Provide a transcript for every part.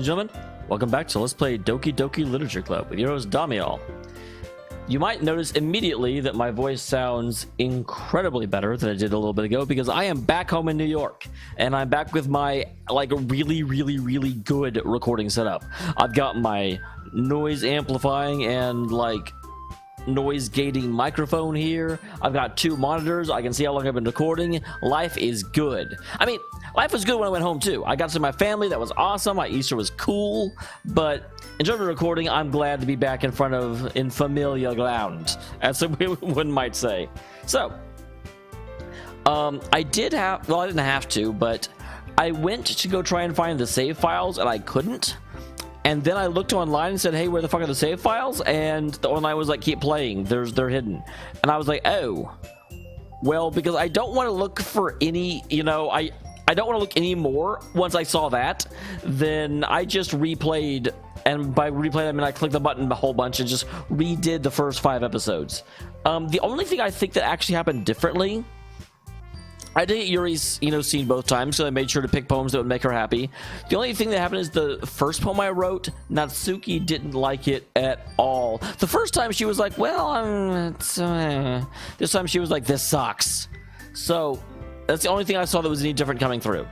and gentlemen, welcome back to Let's Play Doki Doki Literature Club with your host Dameol. You might notice immediately that my voice sounds incredibly better than it did a little bit ago because I am back home in New York and I'm back with my really good recording setup. I've got my noise amplifying and noise gating microphone here. I've got 2 monitors. I can see how long I've been recording. Life is good. I mean, life was good when I went home too. I got to see my family. That was awesome. My Easter was cool. But in terms of recording, I'm glad to be back in familiar ground, as one might say. So, I didn't have to, but I went to go try and find the save files and I couldn't. And then I looked online and said, hey, where the fuck are the save files? And the online was like, keep playing. They're hidden. And I was like, oh. Well, because I don't want to look for any, I don't want to look any more once I saw that. Then I just replayed. And by replay, I mean I clicked the button a whole bunch and just redid the first 5 episodes. The only thing I think that actually happened differently, I did get Yuri's, scene both times, so I made sure to pick poems that would make her happy. The only thing that happened is the first poem I wrote, Natsuki didn't like it at all. The first time she was like, well, this time she was like, this sucks. So that's the only thing I saw that was any different coming through.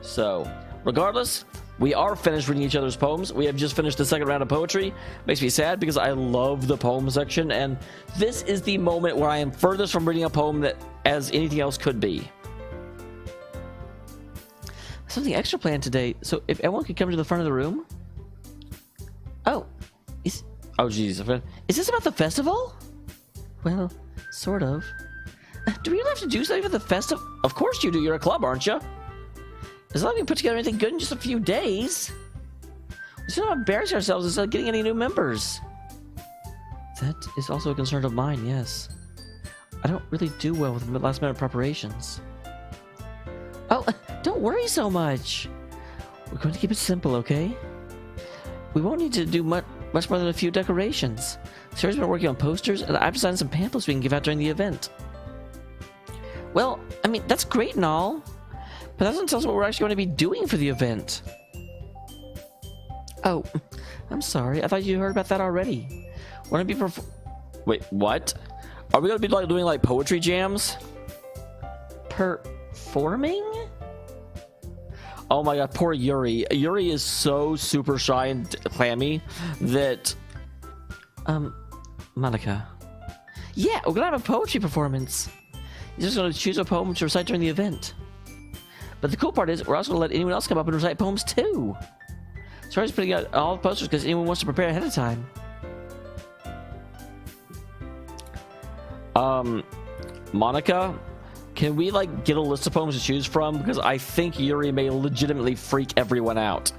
So regardless, we are finished reading each other's poems. We have just finished the second round of poetry. Makes me sad because I love the poem section, and this is the moment where I am furthest from reading a poem that as anything else could be. Something extra planned today, so if everyone could come to the front of the room. Oh, geez, is this about the festival? Well, sort of. Do we really have to do something for the festival? Of course you do. You're a club, aren't you? As long as we put together anything good in just a few days. We still don't embarrass ourselves instead of getting any new members. That is also a concern of mine, yes. I don't really do well with last-minute preparations. Oh, don't worry so much. We're going to keep it simple, okay? We won't need to do much more than a few decorations. Sarah's been working on posters, and I've designed some pamphlets we can give out during the event. Well, I mean, that's great and all, but that doesn't tell us what we're actually going to be doing for the event. Oh, I'm sorry. I thought you heard about that already. We're going to be Wait, what? Are we going to be doing poetry jams? Performing? Oh my god, poor Yuri. Yuri is so super shy and clammy that... Monica. Yeah, we're gonna have a poetry performance. You're just gonna choose a poem to recite during the event. But the cool part is, we're also gonna let anyone else come up and recite poems too. So I'm just putting out all the posters because anyone wants to prepare ahead of time. Monica, can we get a list of poems to choose from? Because I think Yuri may legitimately freak everyone out.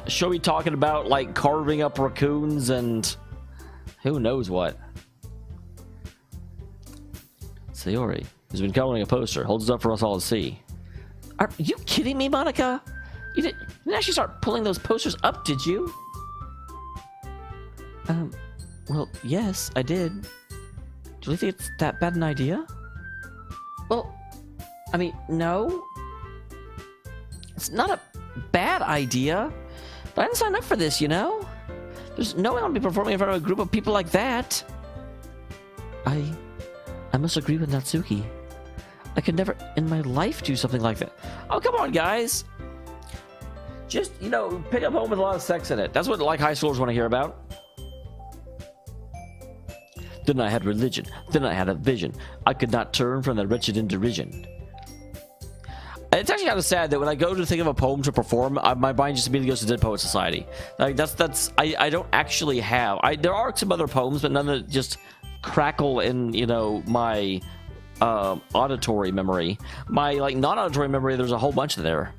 She'll be talking about carving up raccoons and who knows what. Sayori, who's been coloring a poster, holds it up for us all to see. Are you kidding me, Monica? You didn't actually start pulling those posters up, did you? Well, yes, I did. Do you really think it's that bad an idea? Well, I mean, no. It's not a bad idea, but I didn't sign up for this, There's no way I'll be performing in front of a group of people like that. I must agree with Natsuki. I could never in my life do something like that. Oh, come on, guys. Just, pick up home with a lot of sex in it. That's what high schoolers want to hear about. Then I had religion. Then I had a vision. I could not turn from the wretched in derision. It's actually kind of sad that when I go to think of a poem to perform, my mind just immediately goes to Dead Poet Society. I don't actually have. There are some other poems, but none that just crackle in my auditory memory. My non-auditory memory, there's a whole bunch there.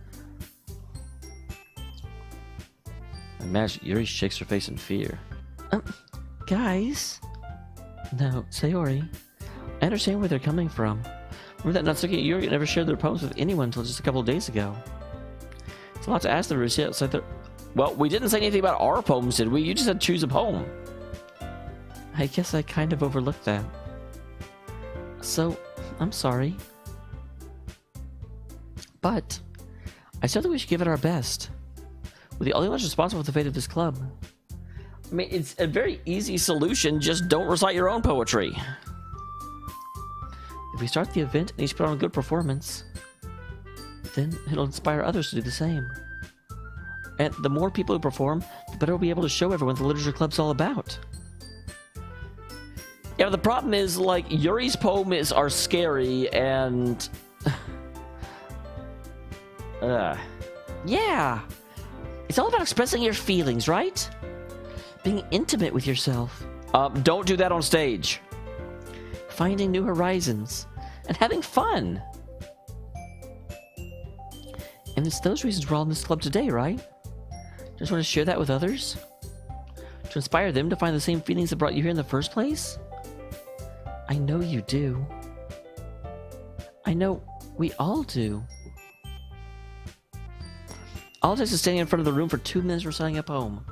Imagine Yuri shakes her face in fear. Guys. No, Sayori. I understand where they're coming from. Remember that Natsuki and Yuri never shared their poems with anyone until just a couple of days ago. It's a lot to ask them to recite their... Well, we didn't say anything about our poems, did we? You just said choose a poem. I guess I kind of overlooked that. So, I'm sorry. But, I still think we should give it our best. We're the only ones responsible for the fate of this club. I mean, it's a very easy solution. Just don't recite your own poetry. If we start the event and each put on a good performance, then it'll inspire others to do the same. And the more people who perform, the better we'll be able to show everyone what the literature club's all about. Yeah, but the problem is, like, Yuri's poems are scary and... yeah! It's all about expressing your feelings, right? Being intimate with yourself. Don't do that on stage. Finding new horizons. And having fun. And it's those reasons we're all in this club today, right? Just want to share that with others? To inspire them to find the same feelings that brought you here in the first place? I know you do. I know we all do. All it takes is standing in front of the room for 2 minutes reciting a poem.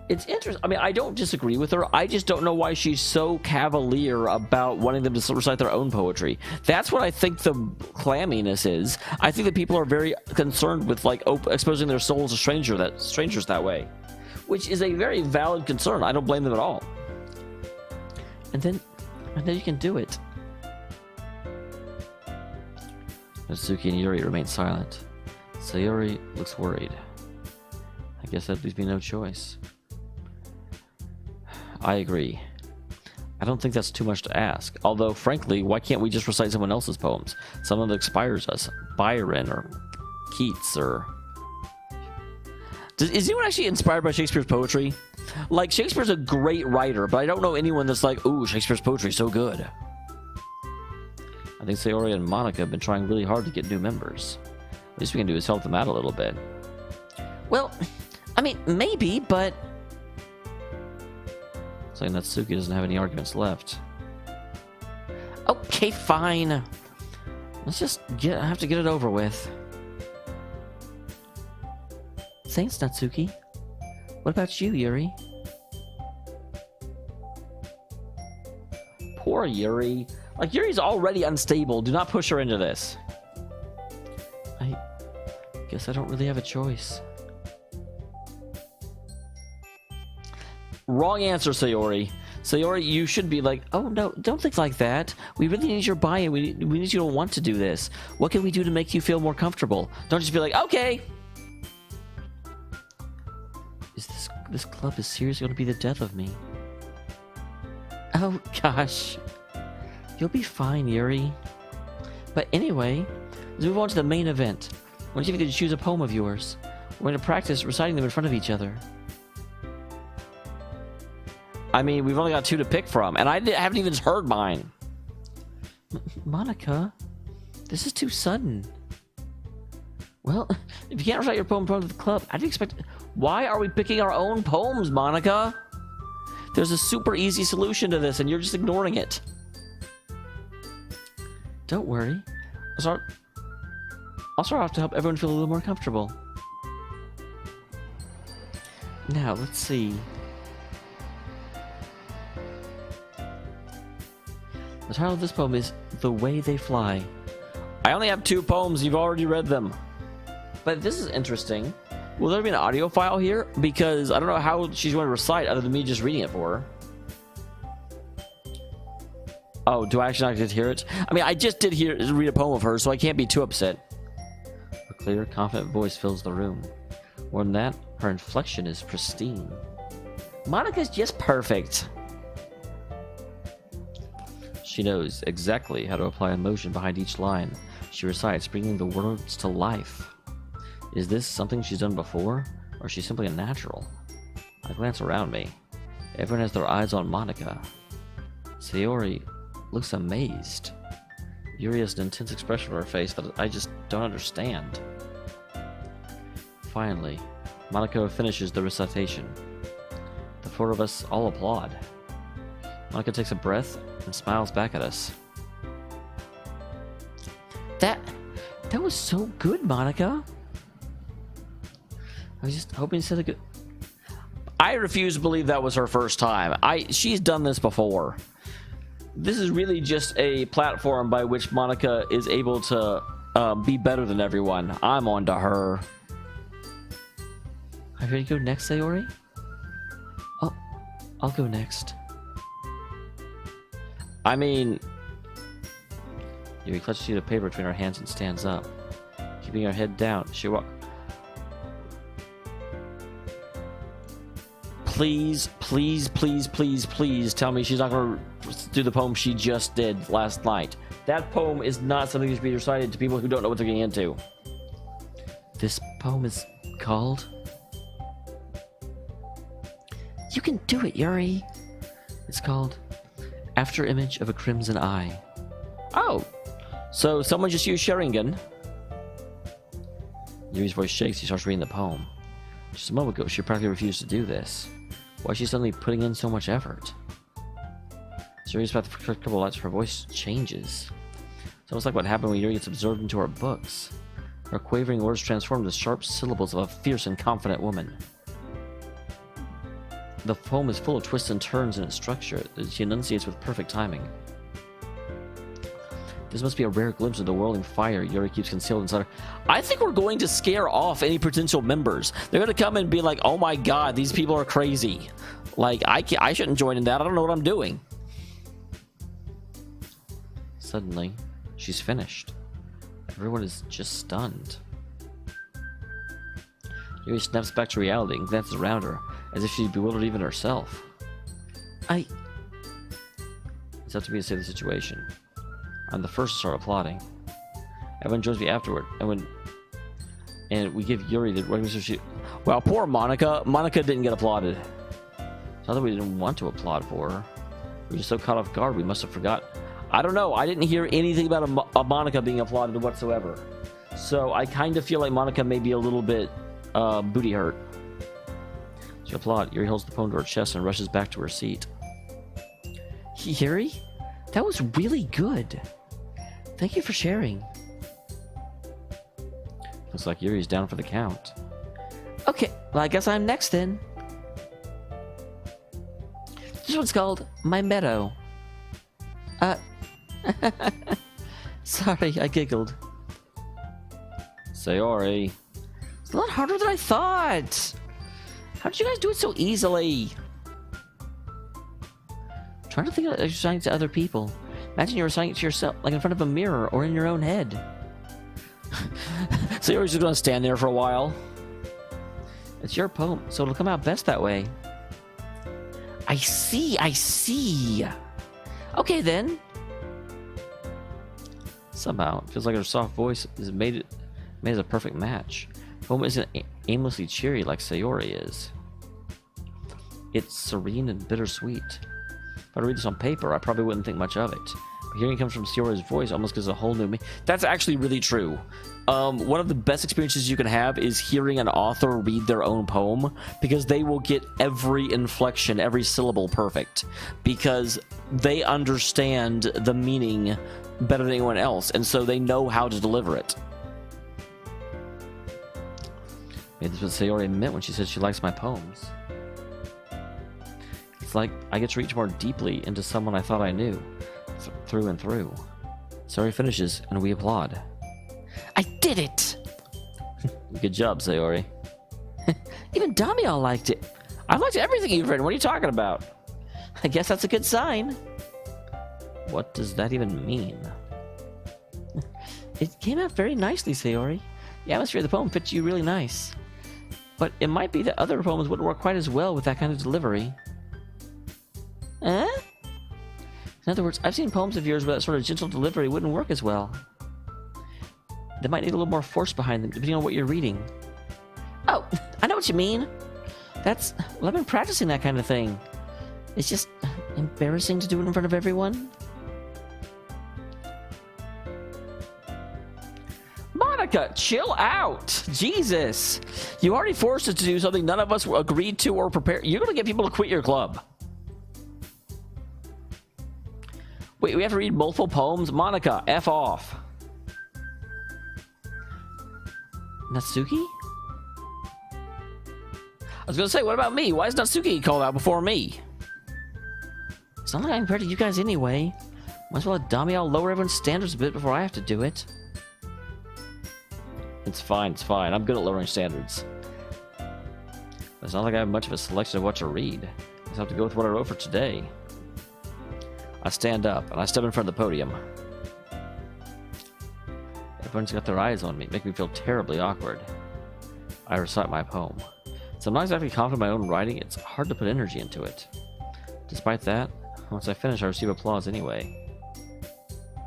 It's interesting. I mean, I don't disagree with her. I just don't know why she's so cavalier about wanting them to recite their own poetry. That's what I think the clamminess is. I think that people are very concerned with, like, exposing their souls to strangers that way, which is a very valid concern. I don't blame them at all. And then you can do it. Natsuki and Yuri remain silent. Sayori looks worried. I guess that leaves me no choice. I agree. I don't think that's too much to ask. Although, frankly, why can't we just recite someone else's poems? Someone that inspires us. Byron or Keats or... Is anyone actually inspired by Shakespeare's poetry? Like, Shakespeare's a great writer, but I don't know anyone that's like, ooh, Shakespeare's poetry is so good. I think Sayori and Monica have been trying really hard to get new members. The least we can do is help them out a little bit. Well, I mean, maybe, but... It's like Natsuki doesn't have any arguments left. Okay, fine. Let's just have to get it over with. Thanks, Natsuki. What about you, Yuri? Poor Yuri. Like, Yuri's already unstable. Do not push her into this. I guess I don't really have a choice. Wrong answer, Sayori. Sayori, you should be like, oh no, don't think like that. We really need your buy-in. We need you to want to do this. What can we do to make you feel more comfortable? Don't just be like, okay. This club is seriously going to be the death of me. Oh gosh. You'll be fine, Yuri. But anyway, let's move on to the main event. I want you to choose a poem of yours. We're going to practice reciting them in front of each other. I mean, we've only got 2 to pick from, and I haven't even heard mine. Monica, this is too sudden. Well, if you can't recite your poem in front of the club, how do you expect... Why are we picking our own poems, Monica? There's a super easy solution to this, and you're just ignoring it. Don't worry. I'll start off to help everyone feel a little more comfortable. Now, let's see. The title of this poem is The Way They Fly. I only have 2 poems. You've already read them. But this is interesting. Will there be an audio file here? Because I don't know how she's going to recite other than me just reading it for her. Oh, do I actually not get to hear it? I mean, I just did read a poem of hers, so I can't be too upset. A clear, confident voice fills the room. More than that, her inflection is pristine. Monica's just perfect. She knows exactly how to apply emotion behind each line. She recites, bringing the words to life. Is this something she's done before, or is she simply a natural? I glance around me. Everyone has their eyes on Monica. Sayori looks amazed. Yuri has an intense expression on her face that I just don't understand. Finally, Monica finishes the recitation. The 4 of us all applaud. Monica takes a breath and smiles back at us. That was so good, Monica. I was just hoping you said a good... I refuse to believe that was her first time. She's done this before. This is really just a platform by which Monica is able to be better than everyone. I'm on to her. Are you ready to go next, Sayori? Oh, I'll go next. I mean... Yuri clutches a sheet of paper between her hands and stands up. Keeping her head down, she walks... Please, please, please, please, please tell me she's not going to do the poem she just did last night. That poem is not something that should be recited to people who don't know what they're getting into. This poem is called... You can do it, Yuri. It's called After Image of a Crimson Eye. Oh, so someone just used Sharingan. Yuri's voice shakes. He starts reading the poem. Just a moment ago, she practically refused to do this. Why is she suddenly putting in so much effort? Yuri's about to click a couple lights. Her voice changes. It's almost like what happened when Yuri gets absorbed into her books. Her quavering words transform into sharp syllables of a fierce and confident woman. The poem is full of twists and turns in its structure that she enunciates with perfect timing. This must be a rare glimpse of the whirling fire Yuri keeps concealed inside her. I think we're going to scare off any potential members. They're going to come and be like, oh my god, these people are crazy. Like, I shouldn't join in that. I don't know what I'm doing. Suddenly, she's finished. Everyone is just stunned. Yuri snaps back to reality and glances around her, as if she's bewildered even herself. It's up to me to save the situation. I'm the first to start applauding. Everyone joins me afterward, and we give Yuri the recognition she... Well, poor Monica. Monica didn't get applauded. It's not that we didn't want to applaud for her. We were just so caught off guard, we must have forgot. I don't know. I didn't hear anything about a Monica being applauded whatsoever. So I kind of feel like Monica may be a little bit booty hurt. She applaud. Yuri holds the poem to her chest and rushes back to her seat. Yuri? That was really good. Thank you for sharing. Looks like Yuri's down for the count. Okay, well I guess I'm next then. This one's called My Meadow. Sorry, I giggled. Sayori. It's a lot harder than I thought. How did you guys do it so easily? I'm trying to think of reciting it to other people. Imagine you're reciting it to yourself, like in front of a mirror or in your own head. Sayori's just gonna stand there for a while. It's your poem, so it'll come out best that way. I see, I see. Okay then. Somehow, it feels like her soft voice is made as a perfect match. The poem isn't aimlessly cheery like Sayori is. It's serene and bittersweet. If I read this on paper, I probably wouldn't think much of it. But hearing it comes from Sayori's voice almost gives a whole new meaning. That's actually really true. One of the best experiences you can have is hearing an author read their own poem, because they will get every inflection, every syllable perfect, because they understand the meaning better than anyone else, and so they know how to deliver it. Maybe this is what Sayori meant when she said she likes my poems. It's like I get to reach more deeply into someone I thought I knew, through and through. Sayori finishes, and we applaud. I did it! Good job, Sayori. Even Dameol liked it. I've liked everything you've written. What are you talking about? I guess that's a good sign. What does that even mean? It came out very nicely, Sayori. The atmosphere of the poem fits you really nice. But it might be that other poems wouldn't work quite as well with that kind of delivery. Eh? In other words, I've seen poems of yours where that sort of gentle delivery wouldn't work as well. They might need a little more force behind them, depending on what you're reading. Oh, I know what you mean. Well, I've been practicing that kind of thing. It's just embarrassing to do it in front of everyone. Monica, chill out. Jesus. You already forced us to do something none of us agreed to or prepared. You're going to get people to quit your club. Wait, we have to read multiple poems? Monica, F off. Natsuki? I was gonna say, what about me? Why is Natsuki called out before me? It's not like I'm compared to you guys anyway. Might as well let Dameol lower everyone's standards a bit before I have to do it. It's fine, it's fine. I'm good at lowering standards. It's not like I have much of a selection of what to read. I just have to go with what I wrote for today. I stand up, and I step in front of the podium. Everyone's got their eyes on me, making me feel terribly awkward. I recite my poem. So I'm not exactly confident in my own writing, it's hard to put energy into it. Despite that, once I finish, I receive applause anyway.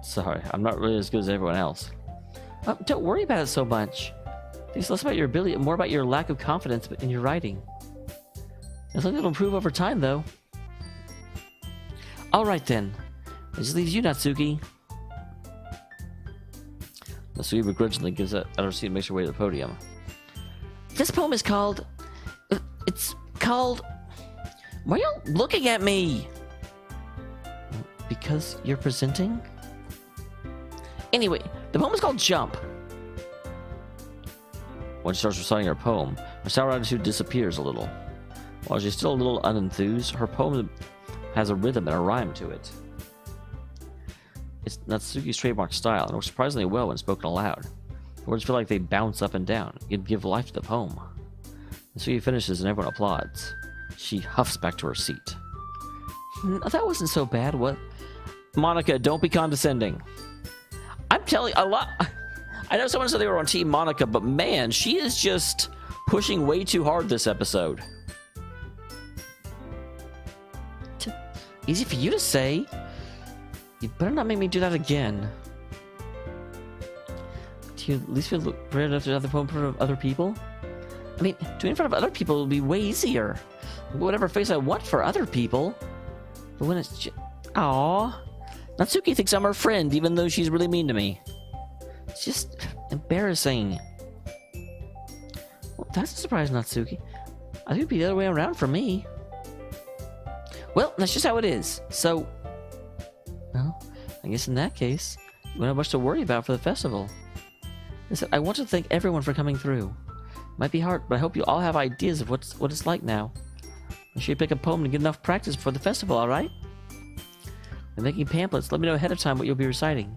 Sorry, I'm not really as good as everyone else. Don't worry about it so much. It's less about your ability and more about your lack of confidence in your writing. It's something that'll improve over time, though. Alright then. It just leaves you, Natsuki. Natsuki begrudgingly gives out her seat and makes her way to the podium. This poem is called... It's called... Why are you looking at me? Because you're presenting? Anyway, the poem is called Jump. When she starts reciting her poem, her sour attitude disappears a little. While she's still a little unenthused, her poem has a rhythm and a rhyme to it. It's Natsuki's trademark style, and works surprisingly well when spoken aloud. The words feel like they bounce up and down, and give life to the poem. Natsuki finishes and everyone applauds. She huffs back to her seat. That wasn't so bad, what? Monica, don't be condescending. I'm telling a lot. I know someone said they were on Team Monica, but man, she is just pushing way too hard this episode. Easy for you to say. You better not make me do that again. Do you at least feel prepared enough to have the poem in front of other people? I mean, doing it in front of other people will be way easier. Whatever face I want for other people. But when it's just... Aww. Natsuki thinks I'm her friend, even though she's really mean to me. It's just embarrassing. Well, that's a surprise, Natsuki. I think it'd be the other way around for me. Well, that's just how it is. So, well, I guess in that case, you won't have much to worry about for the festival. Listen, I want to thank everyone for coming through. Might be hard, but I hope you all have ideas of what it's like now. Make sure you pick a poem and get enough practice for the festival, alright? When making pamphlets, let me know ahead of time what you'll be reciting.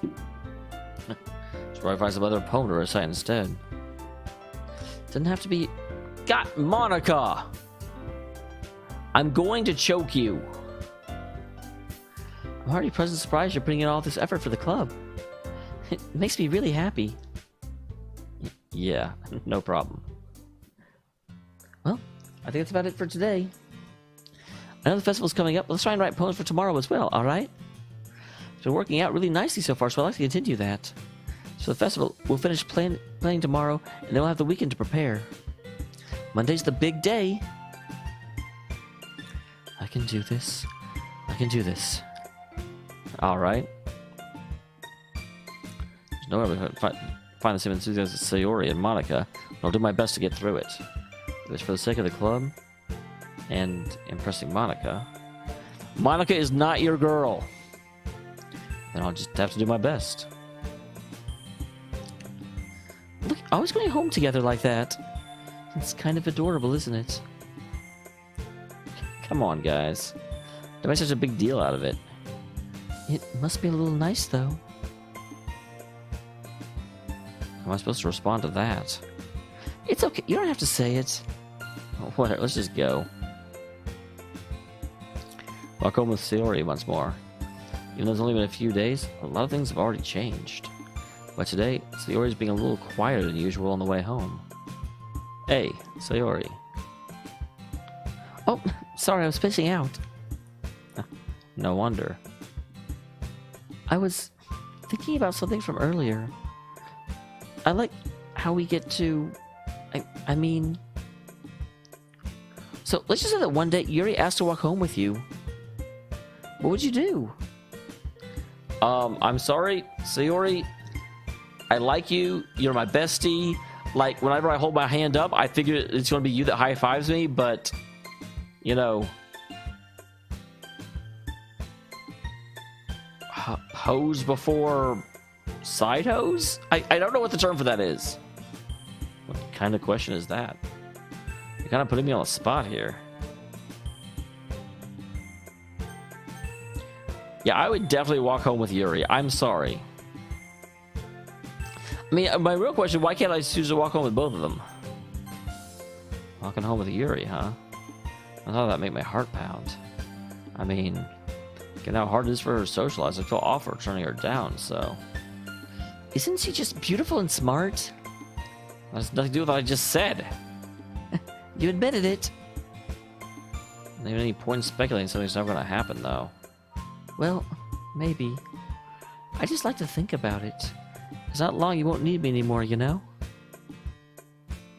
Should probably find some other poem to recite instead. Doesn't have to be... Got Monica! I'm going to choke you. I'm already pleasantly surprised you're putting in all this effort for the club. It makes me really happy. Yeah, no problem. Well, I think that's about it for today. I know the festival's coming up, but let's try and write poems for tomorrow as well, alright? It's been working out really nicely so far, so I'd like to continue that. So the festival, we'll finish playing tomorrow, and then we'll have the weekend to prepare. Monday's the big day. I can do this. I can do this. Alright. There's no way to find the same enthusiasm as Sayori and Monica, but I'll do my best to get through it. If it's for the sake of the club and impressing Monica. Monica is not your girl. Then I'll just have to do my best. Look, always going home together like that. It's kind of adorable, isn't it? Come on, guys. Don't make such a big deal out of it. It must be a little nice, though. How am I supposed to respond to that? It's okay. You don't have to say it. Oh, whatever. Let's just go. Walk home with Sayori once more. Even though it's only been a few days, a lot of things have already changed. But today, Sayori's being a little quieter than usual on the way home. Hey, Sayori. Oh, sorry, I was spacing out. No wonder. I was thinking about something from earlier. I like how we get to... I mean... So, let's just say that one day Yuri asked to walk home with you. What would you do? I'm sorry, Sayori. I like you. You're my bestie. Like, whenever I hold my hand up, I figure it's going to be you that high-fives me, but... You know... Hose before... Side hose? I don't know what the term for that is. What kind of question is that? You're kind of putting me on the spot here. Yeah, I would definitely walk home with Yuri. I'm sorry. I mean, my real question, why can't I choose to walk home with both of them? Walking home with Yuri, huh? I thought that'd make my heart pound. I mean, given how hard it is for her to socialize, I feel awful turning her down, so... Isn't she just beautiful and smart? That has nothing to do with what I just said. You admitted it. Not even any point in speculating something's never gonna happen, though. Well, maybe. I just like to think about it. It's not long you won't need me anymore, you know?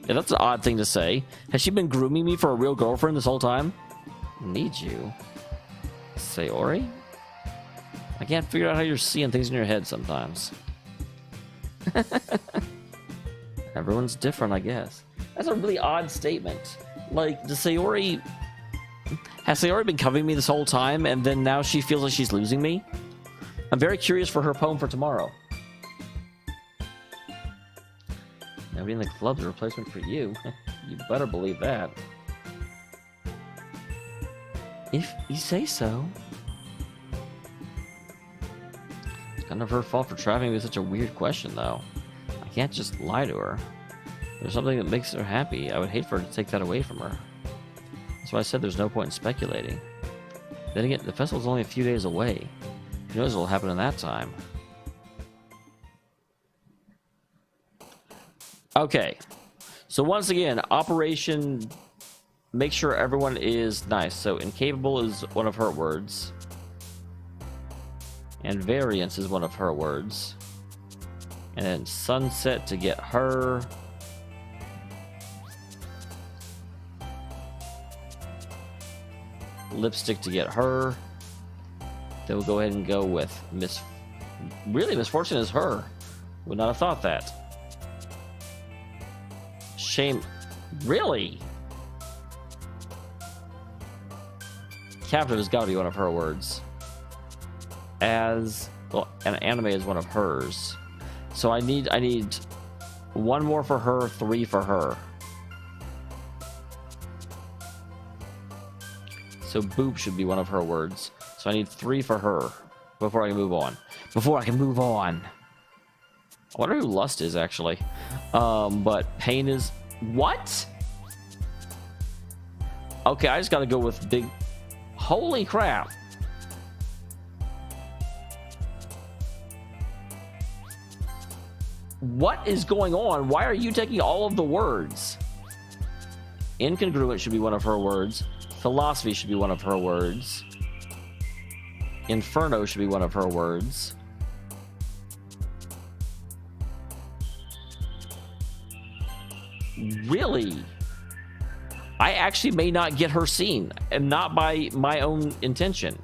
Yeah, that's an odd thing to say. Has she been grooming me for a real girlfriend this whole time? Need you? Sayori? I can't figure out how you're seeing things in your head sometimes. Everyone's different, I guess. That's a really odd statement. Like, has Sayori been covering me this whole time, and then now she feels like she's losing me? I'm very curious for her poem for tomorrow. Nobody in the club's a replacement for you. You better believe that. If you say so. It's kind of her fault for traveling with such a weird question, though. I can't just lie to her. If there's something that makes her happy, I would hate for her to take that away from her. That's why I said there's no point in speculating. Then again, the festival's only a few days away. Who knows what will happen in that time? Okay. So once again, Operation make sure everyone is nice. So incapable is one of her words. And variance is one of her words. And then sunset to get her. Lipstick to get her. Then we'll go ahead and go with really, misfortune is her. Would not have thought that. Shame. Really? Captive has got to be one of her words. As well, an anime is one of hers. So I need one more for her, 3 for her. So boop should be one of her words. So I need 3 for her before I can move on. I wonder who lust is actually. But pain is what? Okay, I just gotta go with big. Holy crap. What is going on? Why are you taking all of the words? Incongruent should be one of her words. Philosophy should be one of her words. Inferno should be one of her words. Really? I actually may not get her scene, and not by my own intention.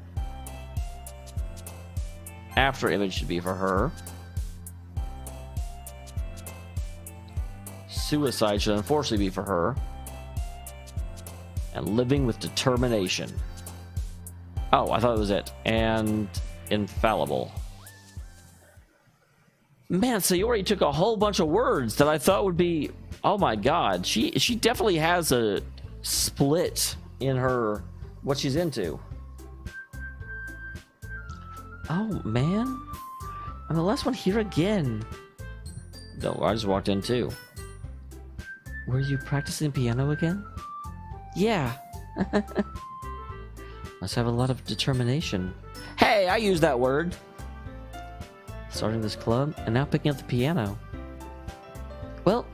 After image should be for her. Suicide should unfortunately be for her. And living with determination. Oh, I thought it was it. And infallible. Man, Sayori took a whole bunch of words that I thought would be... Oh my god. She definitely has a split in her... what she's into. Oh, man. I'm the last one here again. No, I just walked in too. Were you practicing piano again? Yeah. Must have a lot of determination. Hey, I used that word. Starting this club and now picking up the piano. Well,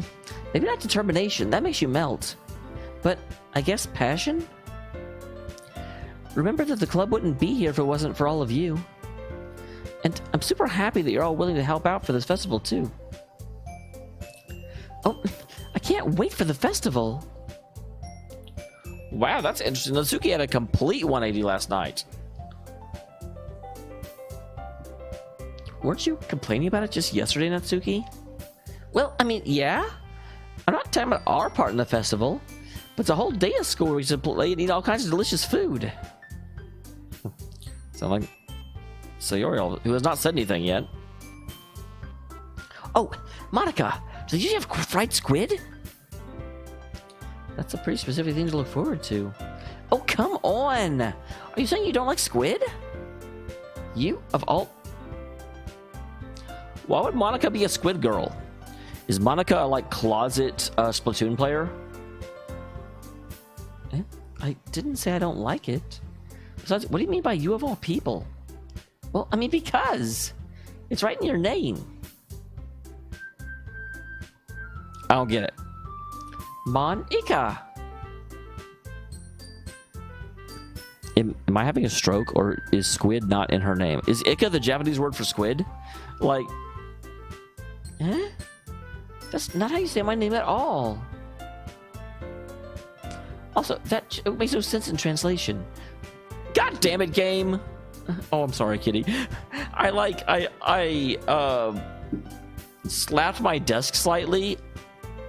maybe not determination. That makes you melt. But I guess passion? Remember that the club wouldn't be here if it wasn't for all of you. And I'm super happy that you're all willing to help out for this festival too. Oh, I can't wait for the festival. Wow, that's interesting. Natsuki had a complete 180 last night. Weren't you complaining about it just yesterday, Natsuki? Well, I mean, yeah. I'm not talking about our part in the festival, but it's a whole day of school where we should play and eat all kinds of delicious food. Sound like Sayori, who has not said anything yet. Oh, Monica, did you have fried squid? That's a pretty specific thing to look forward to. Oh, come on! Are you saying you don't like squid? You, of all... Why would Monica be a squid girl? Is Monica a, like, closet Splatoon player? I didn't say I don't like it. Besides, what do you mean by you of all people? Well, I mean, because it's right in your name. I don't get it. Monica. Am I having a stroke, or is squid not in her name? Is Ika the Japanese word for squid? Like, eh? That's not how you say my name at all. Also, that makes no sense in translation. God damn it, game! Oh, I'm sorry, kitty. I slapped my desk slightly,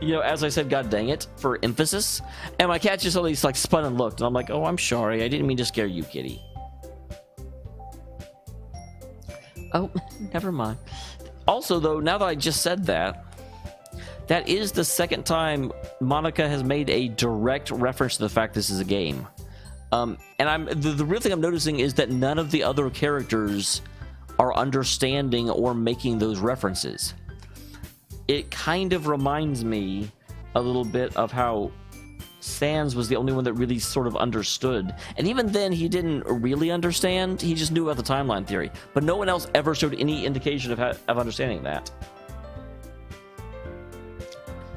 you know, as I said, God dang it, for emphasis. And my cat just at least like spun and looked, and I'm like, oh, I'm sorry. I didn't mean to scare you, kitty. Oh, never mind. Also, though, now that I just said that, that is the second time Monica has made a direct reference to the fact this is a game. And the real thing I'm noticing is that none of the other characters are understanding or making those references. It kind of reminds me a little bit of how Sans was the only one that really sort of understood. And even then, he didn't really understand. He just knew about the timeline theory. But no one else ever showed any indication of understanding that.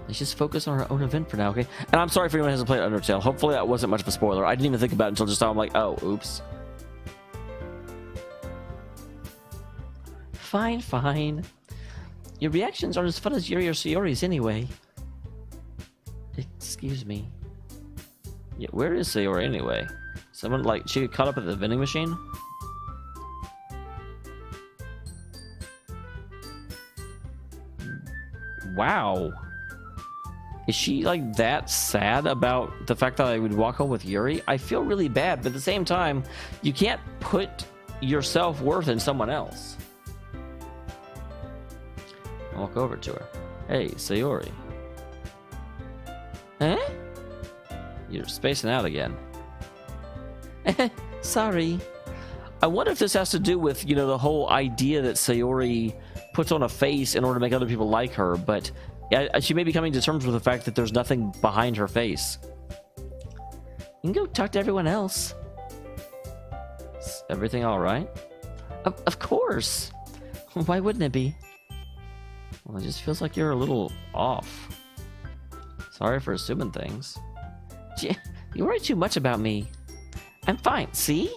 Let's just focus on our own event for now, okay? And I'm sorry for anyone who hasn't played Undertale. Hopefully that wasn't much of a spoiler. I didn't even think about it until just now. I'm like, oh, oops. Fine, fine. Your reactions aren't as fun as Yuri or Sayori's anyway. Excuse me. Yeah, where is Sayori anyway? Someone, like, she got caught up at the vending machine? Wow. Is she, like, that sad about the fact that I would walk home with Yuri? I feel really bad, but at the same time, you can't put your self-worth in someone else. I'll walk over to her. Hey, Sayori. Eh? You're spacing out again. Sorry. I wonder if this has to do with, you know, the whole idea that Sayori puts on a face in order to make other people like her, but she may be coming to terms with the fact that there's nothing behind her face. You can go talk to everyone else. Is everything all right? Of course. Why wouldn't it be? Well, it just feels like you're a little off. Sorry for assuming things. Gee, you worry too much about me. I'm fine, see?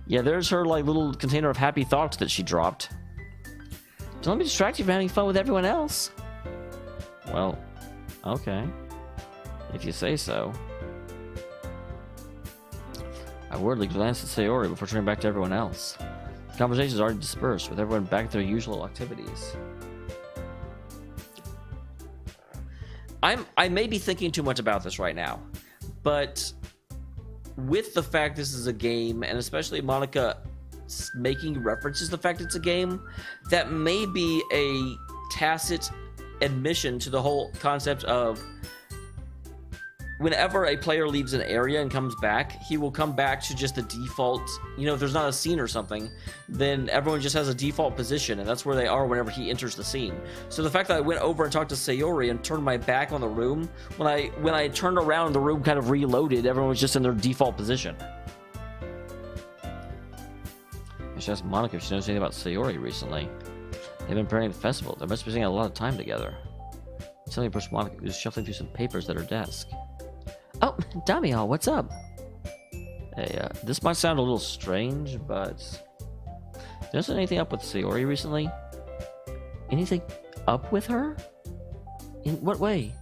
Yeah, there's her like little container of happy thoughts that she dropped. Don't let me distract you from having fun with everyone else. Well, okay. If you say so. I worriedly glanced at Sayori before turning back to everyone else. The conversation's already dispersed, with everyone back to their usual activities. I may be thinking too much about this right now, but with the fact this is a game, and especially Monica making references to the fact it's a game, that may be a tacit admission to the whole concept of whenever a player leaves an area and comes back, he will come back to just the default, you know, if there's not a scene or something, then everyone just has a default position, and that's where they are whenever he enters the scene. So the fact that I went over and talked to Sayori and turned my back on the room, when I turned around, the room kind of reloaded, everyone was just in their default position. I should ask Monica if she knows anything about Sayori recently. They've been preparing the festival. They must be spending a lot of time together. Suddenly approached Monica, who's shuffling through some papers at her desk. Oh, Dameol, what's up? Hey, this might sound a little strange, but there's anything up with Sayori recently? Anything up with her? In what way?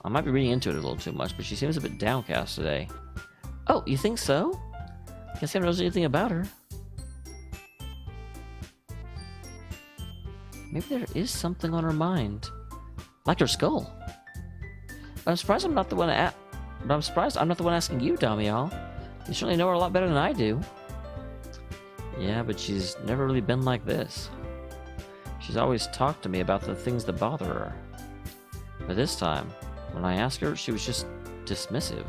I might be reading into it a little too much, but she seems a bit downcast today. Oh, you think so? Guess I haven't noticed anything about her. Maybe there is something on her mind. Like her skull. But I'm surprised I'm not the one asking you, Dameol. You certainly know her a lot better than I do. Yeah, but she's never really been like this. She's always talked to me about the things that bother her. But this time, when I asked her, she was just dismissive.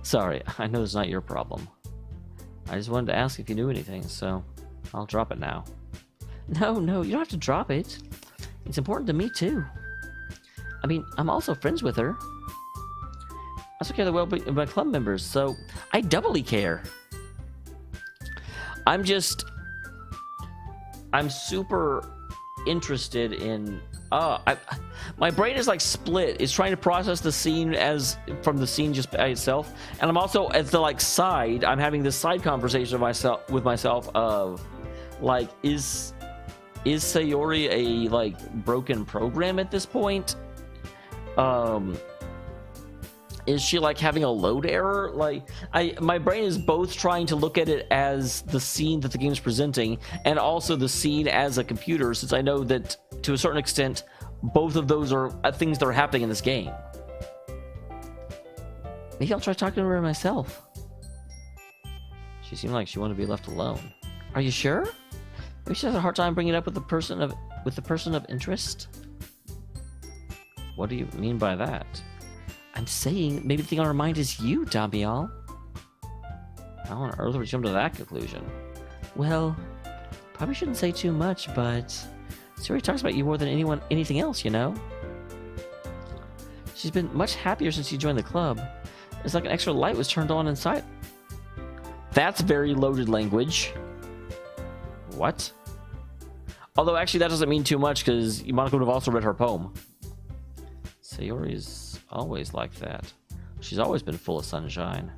Sorry, I know it's not your problem. I just wanted to ask if you knew anything, so I'll drop it now. No, you don't have to drop it. It's important to me, too. I mean, I'm also friends with her. also care the well-being of my club members, so I doubly care. I'm super interested in my brain is like split. It's trying to process the scene from the scene just by itself, and I'm also at the like side. I'm having this side conversation with myself of like, is Sayori a like broken program at this point? Is she like having a load error? Like, my brain is both trying to look at it as the scene that the game is presenting and also the scene as a computer, since I know that to a certain extent both of those are things that are happening in this game. Maybe I'll try talking to her myself. She seemed like she wanted to be left alone. Are you sure? Maybe she has a hard time bringing it up with the person of interest. What do you mean by that? I'm saying maybe the thing on her mind is you, Dameol. How on earth would you come to that conclusion? Well, probably shouldn't say too much, but Sayori talks about you more than anything else, you know? She's been much happier since you joined the club. It's like an extra light was turned on inside. That's very loaded language. What? Although, actually, that doesn't mean too much, because Monika would have also read her poem. Sayori's always like that. She's always been full of sunshine.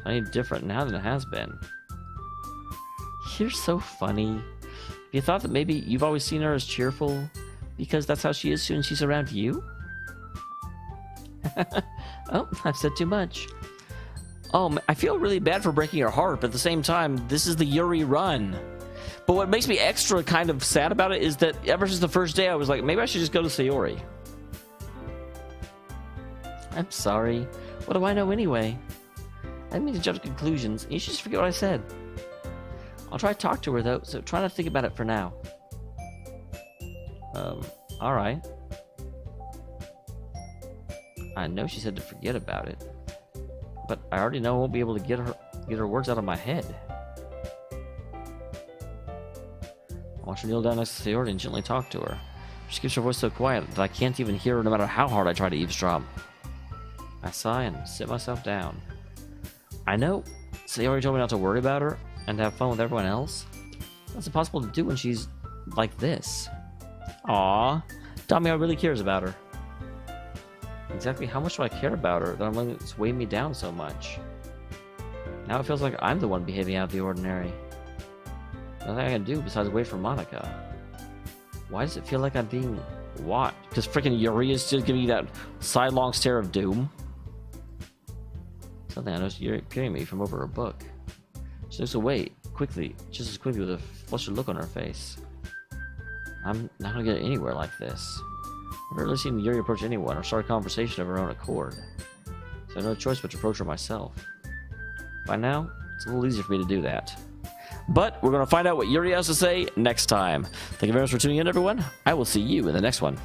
Any different now than it has been. You're so funny. Have you thought that maybe you've always seen her as cheerful because that's how she is when she's around you? Oh, I've said too much. Oh, I feel really bad for breaking her heart, but at the same time, this is the Yuri run. But what makes me extra kind of sad about it is that ever since the first day, I was like, maybe I should just go to Sayori. I'm sorry. What do I know anyway? I didn't mean to jump to conclusions. You should just forget what I said. I'll try to talk to her, though, so try not to think about it for now. Alright. I know she said to forget about it, but I already know I won't be able to get her words out of my head. I want her to kneel down next to Sayori and gently talk to her. She keeps her voice so quiet that I can't even hear her no matter how hard I try to eavesdrop. I sigh and sit myself down. I know Sayori told me not to worry about her and to have fun with everyone else. That's impossible to do when she's like this. Aww, Dameol really cares about her. Exactly how much do I care about her that I'm letting it weigh me down so much? Now it feels like I'm the one behaving out of the ordinary. Nothing I can do besides wait for Monika. Why does it feel like I'm being watched? Because freaking Yuri is still giving you that sidelong stare of doom. Something I noticed Yuri peering at me from over her book. She looks away quickly, just as quickly, with a flustered look on her face. I'm not gonna get anywhere like this. I've rarely seen Yuri approach anyone or start a conversation of her own accord, so I have no choice but to approach her myself. By now, it's a little easier for me to do that. But we're going to find out what Yuri has to say next time. Thank you very much for tuning in, everyone. I will see you in the next one.